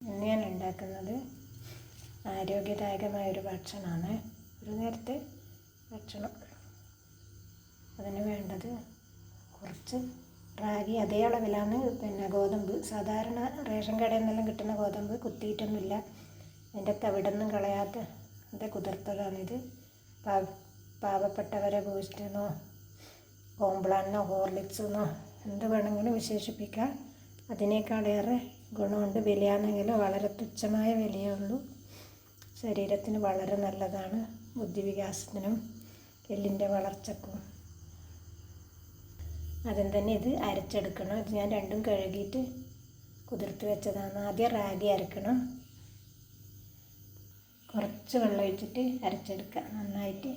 ഇന്ന് ഞാൻ ഉണ്ടാക്കുന്നത് ആരോഗ്യദായകമായൊരു ഭക്ഷണമാണ്. ഒരു നേരത്തെ ഭക്ഷണം. അതിന് വേണ്ടത് കുറച്ച് റാഗി, അതേ അളവിലാണ് ഗോതമ്പ്. സാധാരണ റേഷൻ കടയിൽ നിന്നെല്ലാം കിട്ടുന്ന ഗോതമ്പ് കുത്തിയിട്ടൊന്നുമില്ല, അതിൻ്റെ തവിടൊന്നും കളയാത്ത അത് കുതിർത്തതാണിത്. പാവപ്പെട്ടവരെ ബൂസ്റ്റെന്നോ കോംപ്ലാനോ ഹോർലിക്സെന്നോ എന്ത് വേണമെങ്കിലും വിശേഷിപ്പിക്കാം. അതിനേക്കാളേറെ ഗുണമുണ്ട്. വിലയാണെങ്കിലും വളരെ തുച്ഛമായ വിലയേ ഉള്ളൂ. ശരീരത്തിന് വളരെ നല്ലതാണ്. ബുദ്ധിവികാസത്തിനും എല്ലിൻ്റെ വളർച്ചക്കും. ആദ്യം തന്നെ ഇത് അരച്ചെടുക്കണം. ഇത് ഞാൻ രണ്ടും കഴുകിയിട്ട് കുതിർത്ത് വെച്ചതാണ്. ആദ്യം റാഗി അരക്കണം. കുറച്ച് വെള്ളം ഒഴിച്ചിട്ട് അരച്ചെടുക്കുക. നന്നായിട്ട്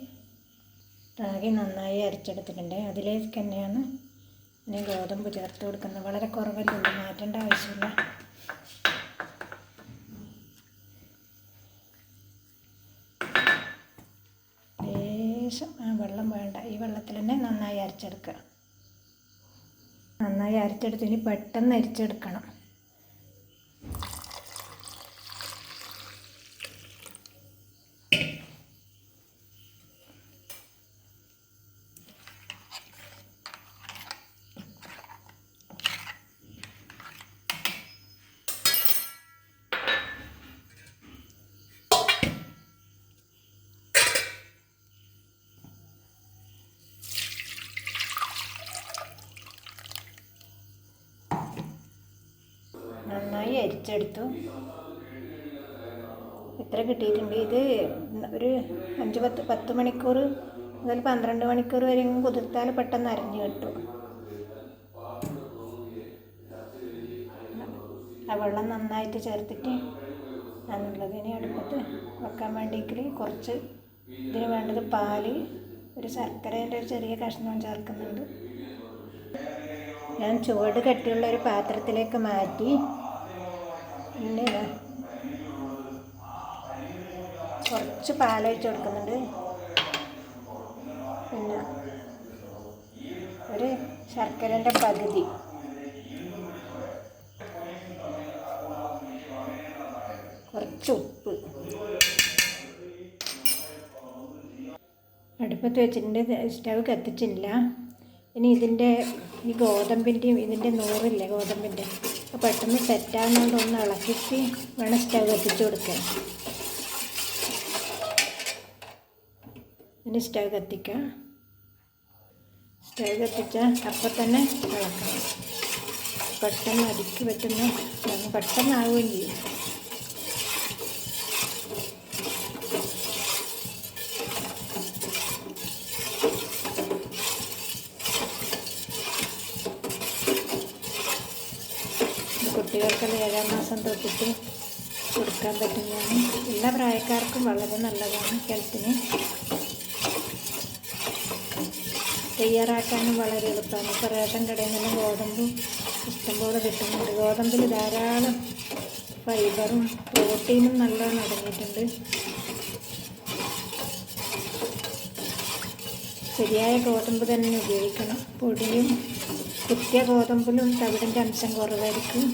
റാഗി നന്നായി അരച്ചെടുത്തിട്ടുണ്ട്. അതിലേക്ക് തന്നെയാണ് ഇനി ഗോതമ്പ് ചേർത്ത് കൊടുക്കുന്നത്. വളരെ കുറവല്ലേ ഉള്ളൂ, മാറ്റേണ്ട ആവശ്യമില്ല. ലേശം വെള്ളം വേണ്ട, ഈ വെള്ളത്തിൽ തന്നെ നന്നായി അരച്ചെടുക്കുക. നന്നായി അരച്ചെടുത്ത് ഇനി പെട്ടെന്ന് അരിച്ചെടുക്കണം. നന്നായി അരിച്ചെടുത്തു. ഇത്ര കിട്ടിയിട്ടുണ്ട്. ഇത് ഒരു 5-10 മണിക്കൂർ മുതൽ 12 മണിക്കൂർ വരെ കുതിർത്താൽ പെട്ടെന്ന് അരിഞ്ഞ് കിട്ടും. ആ വെള്ളം നന്നായിട്ട് ചേർത്തിട്ട് ഞാനുള്ളത് ഇനി അടുപ്പത്ത് വെക്കാൻ വേണ്ടിയെങ്കിൽ കുറച്ച് ഇതിന് വേണ്ടത് പാല്, ഒരു ശർക്കരേൻ്റെ ഒരു ചെറിയ കഷ്ണം ചേർക്കുന്നുണ്ട്. ഞാൻ ചുവട് കട്ടിയുള്ള ഒരു പാത്രത്തിലേക്ക് മാറ്റി പിന്നെ കുറച്ച് പാലൊഴിച്ച് കൊടുക്കുന്നുണ്ട്. പിന്നെ ഒരു ശർക്കരേൻ്റെ പകുതി, കുറച്ച് ഉപ്പ്. അടുപ്പത്ത് വെച്ചിട്ടുണ്ട്, സ്റ്റവ് കത്തിച്ചില്ല. ഇനി ഈ ഗോതമ്പിൻ്റെയും ഇതിൻ്റെ നൂറില്ലേ ഗോതമ്പിൻ്റെ, പെട്ടെന്ന് സെറ്റാകുന്നതുകൊണ്ട് ഒന്ന് ഇളക്കിയിട്ട് വേണം സ്റ്റവ് കത്തിച്ച് കൊടുക്കാൻ. ഇനി സ്റ്റവ് കത്തിക്കാം. സ്റ്റവ് കത്തിച്ചാൽ അപ്പം തന്നെ ഇളക്കണം. പെട്ടെന്ന് അടുക്കി പറ്റുന്ന പെട്ടെന്നാവുകയും ചെയ്യും. കുട്ടികൾക്കെല്ലാം 7-ാം മാസം തൊട്ടിട്ട് കൊടുക്കാൻ പറ്റുന്നതാണ്. എല്ലാ പ്രായക്കാർക്കും വളരെ നല്ലതാണ്. ഹെൽത്തിന് തയ്യാറാക്കാനും വളരെ എളുപ്പമാണ്. ഇപ്പോൾ റേഷൻ കടയിൽ നിന്നും ഗോതമ്പ് ഇഷ്ടംപോലെ കിട്ടുന്നുണ്ട്. ഗോതമ്പിൽ ധാരാളം ഫൈബറും പ്രോട്ടീനും നല്ലോണം അടങ്ങിയിട്ടുണ്ട്. ശരിയായ ഗോതമ്പ് തന്നെ ഉപയോഗിക്കണം. പൊടിയും കുത്തിയ ഗോതമ്പിലും തവിടിൻ്റെ അംശം കുറവായിരിക്കും.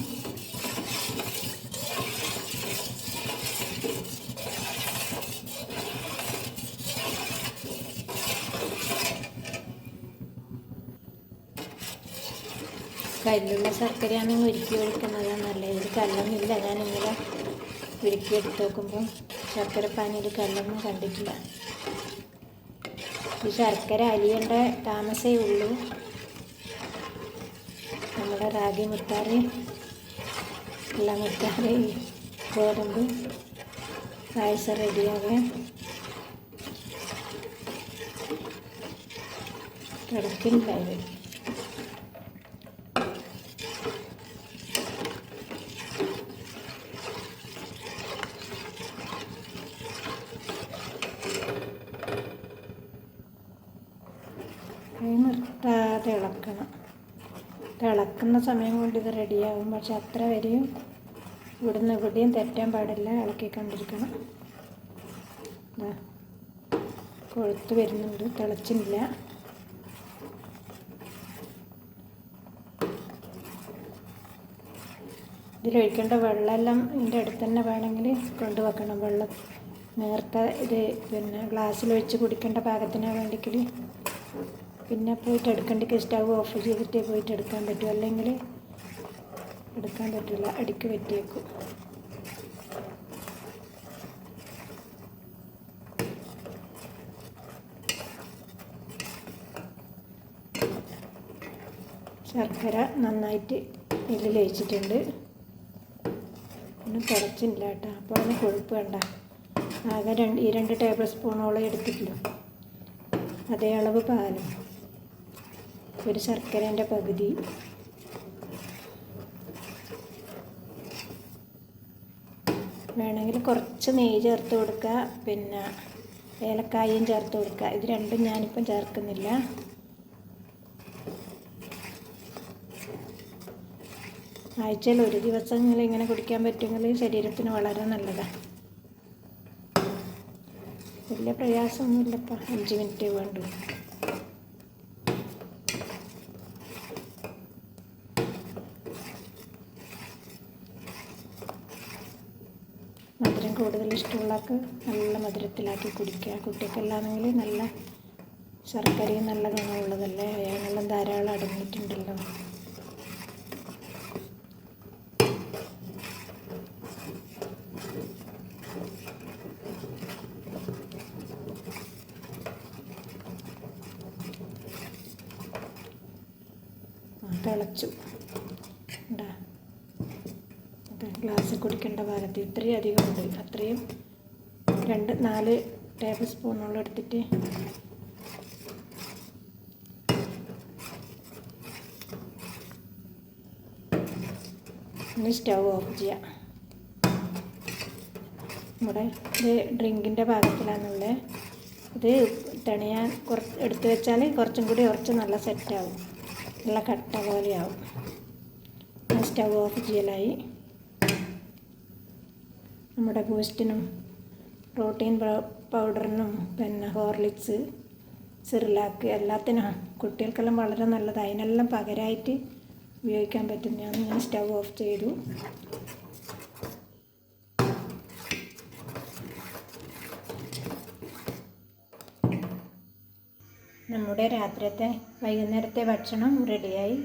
കല്ലുള്ള ശർക്കരയാണെങ്കിൽ ഉരുക്കി ഒഴിക്കുന്നതാണ് നല്ലത്. ഇത് കല്ലൊന്നുമില്ല. ഞാൻ ഇന്നലെ ഉരുക്കി എടുത്ത് നോക്കുമ്പോൾ ശർക്കര പാനിയിൽ കല്ലൊന്നും കണ്ടിട്ടില്ല. ഈ ശർക്കര അലിയേണ്ട താമസമേ ഉള്ളൂ. നമ്മുടെ റാഗി മുത്താറി എല്ലാ മുത്താറി ഗോതമ്പ് പായസം റെഡിയാകാൻ തിളക്കിണ്ടായി. നിർത്താതെ ഇളക്കണം. തിളക്കുന്ന സമയം കൊണ്ട് ഇത് റെഡിയാകും. പക്ഷെ അത്ര വരെയും ഇവിടുന്ന് ഇവിടെയും തെറ്റാൻ പാടില്ല. ഇളക്കിക്കൊണ്ടിരിക്കണം. കൊഴുത്ത് വരുന്നുണ്ട്, തിളച്ചില്ല. ഇതിലൊഴിക്കേണ്ട വെള്ളമെല്ലാം ഇതിൻ്റെ അടുത്ത് തന്നെ വേണമെങ്കിൽ കൊണ്ടുവെക്കണം. വെള്ളം നേരത്തെ ഇത് പിന്നെ ഗ്ലാസ്സിലൊഴിച്ച് കുടിക്കേണ്ട പാകത്തിന് വേണ്ടിക്കൽ പിന്നെ പോയിട്ട് എടുക്കേണ്ടിക്ക് സ്റ്റവ് ഓഫ് ചെയ്തിട്ട് പോയിട്ട് എടുക്കാൻ പറ്റും, അല്ലെങ്കിൽ എടുക്കാൻ പറ്റില്ല, അടിക്ക് പറ്റിയേക്കും. ശർക്കര നന്നായിട്ട് ഇതിൽ ലയിച്ചിട്ടുണ്ട്. പിന്നെ തിളച്ചില്ല കേട്ടോ, അപ്പോൾ അതിന് കൊഴുപ്പ് വേണ്ട. ആകെ 2 ടേബിൾ സ്പൂണോളം എടുത്തിട്ടില്ല. അതേ അളവ് പാലും, ഒരു ശർക്കരേൻ്റെ പകുതി, വേണമെങ്കിൽ കുറച്ച് നെയ്യ് ചേർത്ത് കൊടുക്കുക, പിന്നെ ഏലക്കായും ചേർത്ത് കൊടുക്കുക. ഇത് രണ്ടും ഞാനിപ്പം ചേർക്കുന്നില്ല. ആഴ്ചയിൽ ഒരു ദിവസമെങ്കിലും ഇങ്ങനെ കുടിക്കാൻ പറ്റുമെങ്കിൽ ശരീരത്തിന് വളരെ നല്ലതാണ്. വലിയ പ്രയാസമൊന്നുമില്ലപ്പോൾ, 5 മിനിറ്റ് വേണ്ടു. മധുരം കൂടുതൽ ഇഷ്ടമുള്ളവർക്ക് നല്ല മധുരത്തിലാക്കി കുടിക്കുക. കുട്ടികൾക്കെല്ലാമെങ്കിൽ നല്ല ശർക്കരയും നല്ല ഗുണമുള്ളതല്ലേ, അയണെല്ലാം ധാരാളം അടങ്ങിയിട്ടുണ്ടല്ലോ. തിളച്ചു ഉണ്ടാ, ഗ്ലാസ്സിൽ കുടിക്കേണ്ട ഭാഗത്ത് ഇത്രയും അധികം ഉണ്ട്. അത്രയും 4 ടേബിൾ സ്പൂണോളം എടുത്തിട്ട് ഇനി സ്റ്റവ് ഓഫ് ചെയ്യാം. നമ്മുടെ ഇത് ഡ്രിങ്കിൻ്റെ പാകത്തിലാണുള്ളത്. ഇത് തണിയാൻ എടുത്ത് വെച്ചാൽ കുറച്ചും കൂടി ഉറച്ച് നല്ല സെറ്റാവും, നല്ല കട്ട പോലെയാവും. Stove off ചെയ്യലായി. നമ്മുടെ ബൂസ്റ്റിനും പ്രോട്ടീൻ പൗഡറിനും പിന്നെ ഹോർലിക്സ്, സിറിലാക്ക് എല്ലാത്തിനും കുട്ടികൾക്കെല്ലാം വളരെ നല്ലതാണ്. അതിനെല്ലാം പകരമായിട്ട് ഉപയോഗിക്കാൻ പറ്റും. ഞാൻ സ്റ്റവ് ഓഫ് ചെയ്തു. നമ്മുടെ രാത്രിയത്തെ വൈകുന്നേരത്തെ ഭക്ഷണം റെഡിയായി.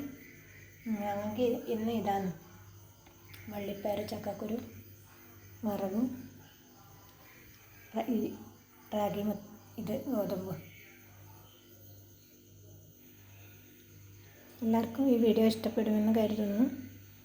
ഞങ്ങൾക്ക് ഇന്ന് ഇതാണ് വള്ളിപ്പയർ, ചക്കക്കുരു വറവും റാഗി, ഇത് ഗോതമ്പ്. എല്ലാവർക്കും ഈ വീഡിയോ ഇഷ്ടപ്പെടുമെന്ന് കരുതുന്നു.